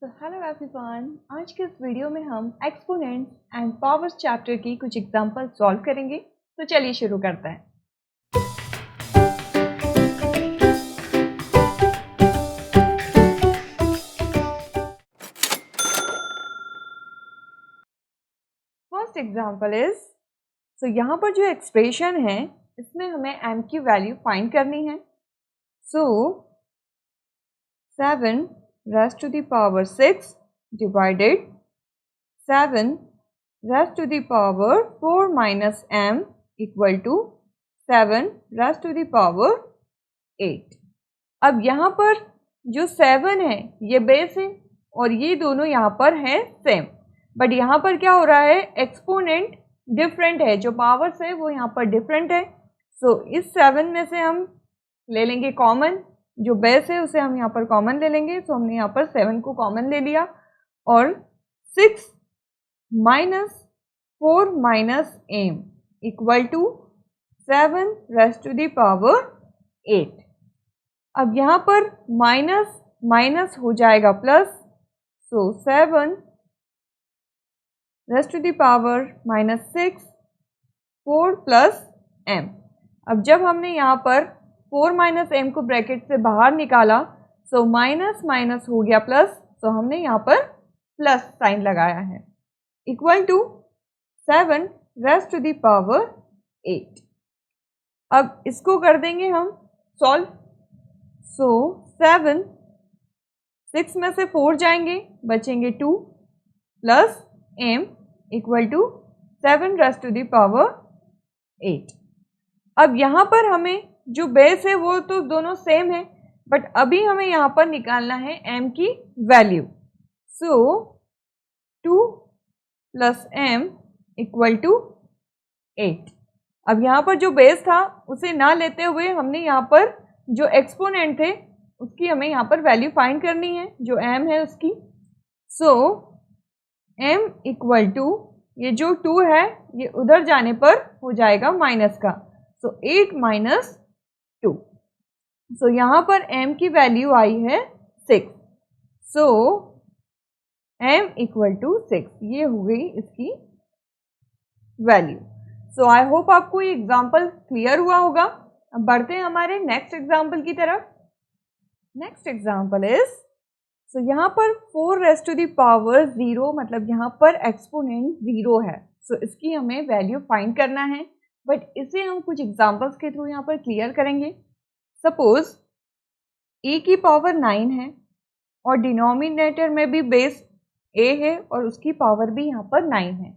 Hello everyone, आज के इस वीडियो में हम एक्सपोनेंट्स एंड पावर्स चैप्टर की कुछ एग्जांपल सॉल्व करेंगे। तो चलिए शुरू करते हैं। फर्स्ट एग्जांपल इज, यहाँ पर जो एक्सप्रेशन है इसमें हमें m की वैल्यू फाइंड करनी है। 7 raised to the power 6 divided 7 raised to the power 4 minus m equal to 7 raised to the power 8। अब यहाँ पर जो 7 है ये बेस है और ये दोनों यहाँ पर है सेम, बट यहाँ पर क्या हो रहा है, एक्सपोनेंट डिफरेंट है, जो पावर्स है वो यहाँ पर डिफरेंट है। इस 7 में से हम ले लेंगे कॉमन, जो बेस है उसे हम यहाँ पर कॉमन ले लेंगे। हमने यहाँ पर 7 को कॉमन ले लिया और 6 minus 4 minus m equal to 7 raised to the power 8। अब यहाँ पर माइनस माइनस हो जाएगा plus, 7 raised to the power minus 6 4 plus m। अब जब हमने यहाँ पर 4 माइनस m को ब्रैकेट से बाहर निकाला, माइनस माइनस हो गया प्लस, हमने यहाँ पर प्लस साइन लगाया है, equal to 7 raised to the power 8। अब इसको कर देंगे हम सॉल्व। 7 6 में से 4 जाएंगे, बचेंगे 2 plus m equal to 7 raised to the power 8। अब यहाँ पर हमें जो बेस है वो तो दोनों सेम है, बट अभी हमें यहाँ पर निकालना है m की value. 2 plus m equal to 8। अब यहाँ पर जो बेस था उसे ना लेते हुए हमने यहाँ पर जो एक्सपोनेंट थे उसकी हमें यहाँ पर वैल्यू फाइंड करनी है, जो m है उसकी। m इक्वल टू, ये जो 2 है ये उधर जाने पर हो जाएगा माइनस का, 8 माइनस 2। यहाँ पर m की वैल्यू आई है 6। m इक्वल टू 6, ये हो गई इसकी वैल्यू। आई होप आपको ये एग्जाम्पल क्लियर हुआ होगा। अब बढ़ते हैं हमारे नेक्स्ट एग्जाम्पल की तरफ। नेक्स्ट एग्जाम्पल इज, यहाँ पर 4 रेज़्ड टू द पावर 0, मतलब यहाँ पर एक्सपोनेंट 0 है। इसकी हमें वैल्यू फाइंड करना है, बट इसे हम कुछ एग्जाम्पल्स के थ्रू यहाँ पर क्लियर करेंगे। सपोज a की पावर 9 है और डिनोमिनेटर में भी बेस a है और उसकी पावर भी यहाँ पर 9 है।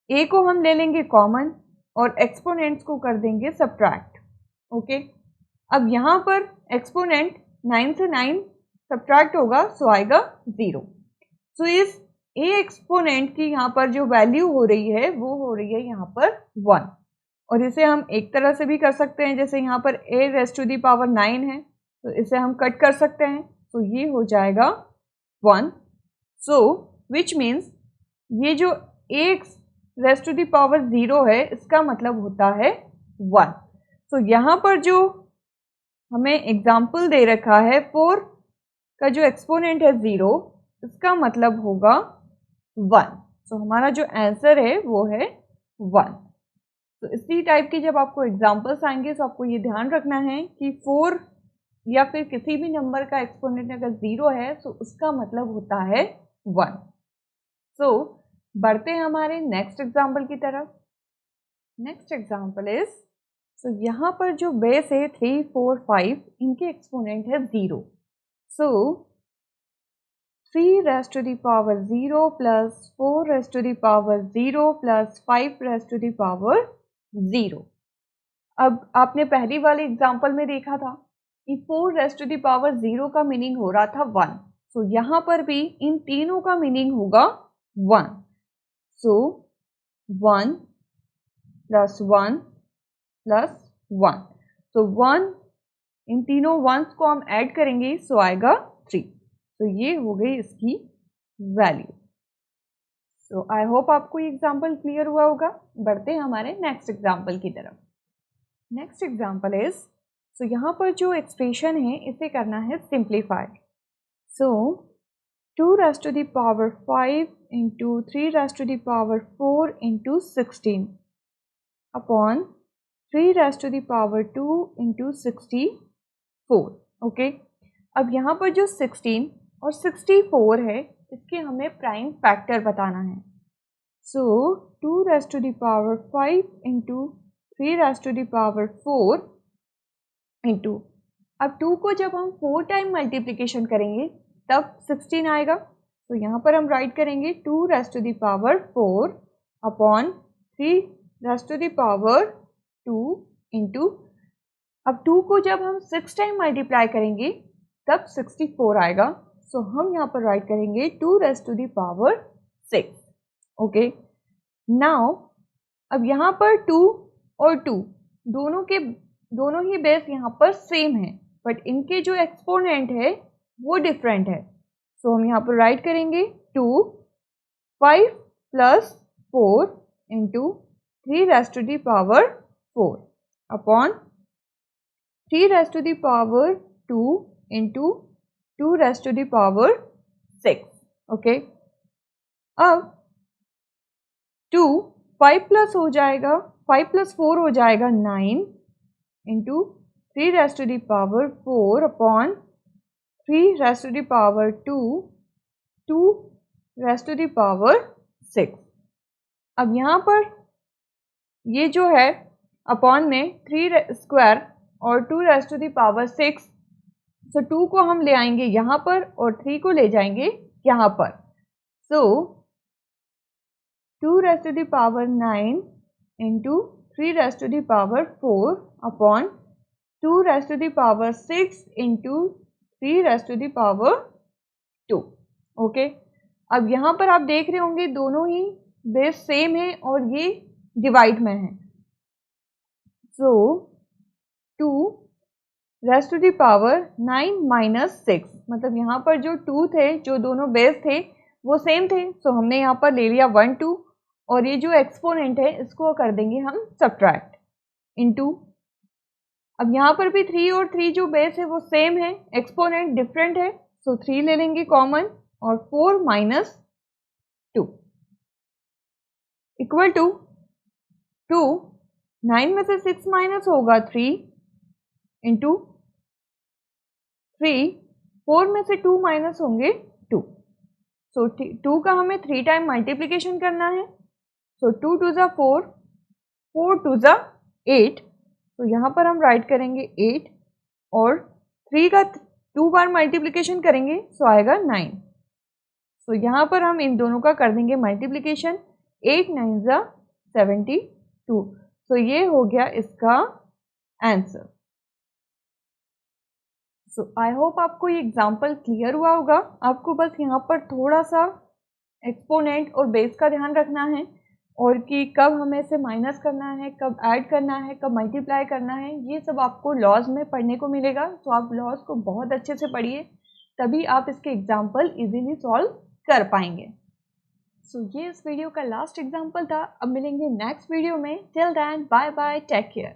a को हम ले लेंगे कॉमन और एक्सपोनेंट्स को कर देंगे सब्ट्रैक्ट। ओके, अब यहाँ पर एक्सपोनेंट 9 से 9 सब्ट्रैक्ट होगा, आएगा 0। इस a एक्सपोनेंट की यहाँ पर जो वैल्यू हो रही है वो हो रही है यहाँ पर 1। और इसे हम एक तरह से भी कर सकते हैं, जैसे यहाँ पर a raised to the power 9 है तो इसे हम कट कर सकते हैं, ये हो जाएगा 1। विच मीन्स ये जो a raised to the power 0 है इसका मतलब होता है 1। यहाँ पर जो हमें एग्जाम्पल दे रखा है 4 का जो एक्सपोनेंट है 0, इसका मतलब होगा 1। हमारा जो आंसर है वो है 1। इसी टाइप की जब आपको एग्जाम्पल्स आएंगे तो आपको ये ध्यान रखना है कि 4 या फिर किसी भी नंबर का एक्सपोनेंट अगर 0 है तो उसका मतलब होता है 1। बढ़ते हैं हमारे नेक्स्ट एग्जाम्पल की तरफ। नेक्स्ट एग्जाम्पल इज, यहाँ पर जो बेस है 3 4 5, इनके एक्सपोनेंट है 0। 3 raised to the power 0 plus 4 raised to the power 0 plus 5 raised to the power 0। अब आपने पहली वाले एग्जाम्पल में देखा था कि 4 रेज़्ड टू द पावर 0 का मीनिंग हो रहा था 1। यहाँ पर भी इन तीनों का मीनिंग होगा 1। 1 प्लस 1 प्लस 1, 1, इन तीनों वंस को हम ऐड करेंगे आएगा 3। ये हो गई इसकी वैल्यू। आई होप आपको ये एग्जाम्पल क्लियर हुआ होगा। बढ़ते हैं हमारे नेक्स्ट एग्जाम्पल की तरफ। नेक्स्ट एग्जाम्पल इज, यहाँ पर जो एक्सप्रेशन है इसे करना है simplify. So 2 raised to the power 5 into 3 raised to the power 4 into 16 upon 3 raised to the power 2 into 64. Okay, अब यहाँ पर जो 16 और 64 है इसके हमें प्राइम फैक्टर बताना है. सो 2 raised to the power 5 into 3 raised to the power 4 into, अब 2 को जब हम 4 टाइम मल्टीप्लिकेशन करेंगे तब 16 आएगा. तो यहाँ पर हम राइट करेंगे 2 raised to the power 4 upon 3 raised to the power 2 into, अब 2 को जब हम 6 टाइम मल्टीप्लाई करेंगे तब 64 आएगा. सो हम यहाँ पर राइट करेंगे 2 raised to the power 6. Okay, now अब यहाँ पर 2 और 2 दोनों ही बेस यहाँ पर सेम है, बट इनके जो एक्सपोनेंट है वो डिफरेंट है. सो हम यहाँ पर राइट करेंगे 2 5 plus 4 into 3 raised to the power 4 upon 3 raised to the power 2 into 2 raised to the power 6. Okay, अब 2 5 प्लस हो जाएगा, 5 प्लस 4 हो जाएगा 9 into 3 raised to the power 4 upon 3 raised to the power 2 raised to the power 6. अब यहाँ पर ये जो है अपॉन में 3 स्क्वायर और 2 raised to the power 6, सो 2 को हम ले आएंगे यहाँ पर और 3 को ले जाएंगे यहाँ पर. सो 2 raised to the power 9 into 3 raised to the power 4 upon 2 raised to the power 6 into 3 raised to the power 2. Okay, अब यहाँ पर आप देख रहे होंगे दोनों ही बेस सेम है और ये डिवाइड में है. सो 2 raised to the power 9 minus 6, मतलब यहाँ पर जो 2 थे, जो दोनों बेस थे वो सेम थे. सो हमने यहाँ पर ले लिया 1 2 और ये जो एक्सपोनेंट है इसको कर देंगे हम सब्ट्रैक्ट इनटू. अब यहाँ पर भी 3 और 3 जो बेस है वो सेम है, एक्सपोनेंट डिफरेंट है. सो 3 ले लेंगे कॉमन और 4 माइनस 2 इक्वल टू 2. 9 में से 6 माइनस होगा 3 इंटू 3, 4 में से 2 माइनस होंगे 2. सो 2 का हमें 3 टाइम मल्टीप्लिकेशन करना है. सो 2 2 ज़ा 4, 4 2 ज़ा 8. तो यहाँ पर हम राइट करेंगे 8 और 3 का 2 बार मल्टीप्लिकेशन करेंगे सो आएगा 9. सो यहाँ पर हम इन दोनों का कर देंगे मल्टीप्लिकेशन. 8 9 ज़ा 72. सो ये हो गया इसका आंसर. सो आई होप आपको ये एग्जाम्पल क्लियर हुआ होगा. आपको बस यहाँ पर थोड़ा सा एक्सपोनेंट और बेस का ध्यान रखना है और कि कब हमें इसे माइनस करना है, कब ऐड करना है, कब मल्टीप्लाई करना है, ये सब आपको लॉज में पढ़ने को मिलेगा. तो आप लॉज को बहुत अच्छे से पढ़िए, तभी आप इसके एग्जाम्पल इजीली सॉल्व कर पाएंगे. सो ये इस वीडियो का लास्ट एग्जाम्पल था. अब मिलेंगे नेक्स्ट वीडियो में. Till then bye bye, take care.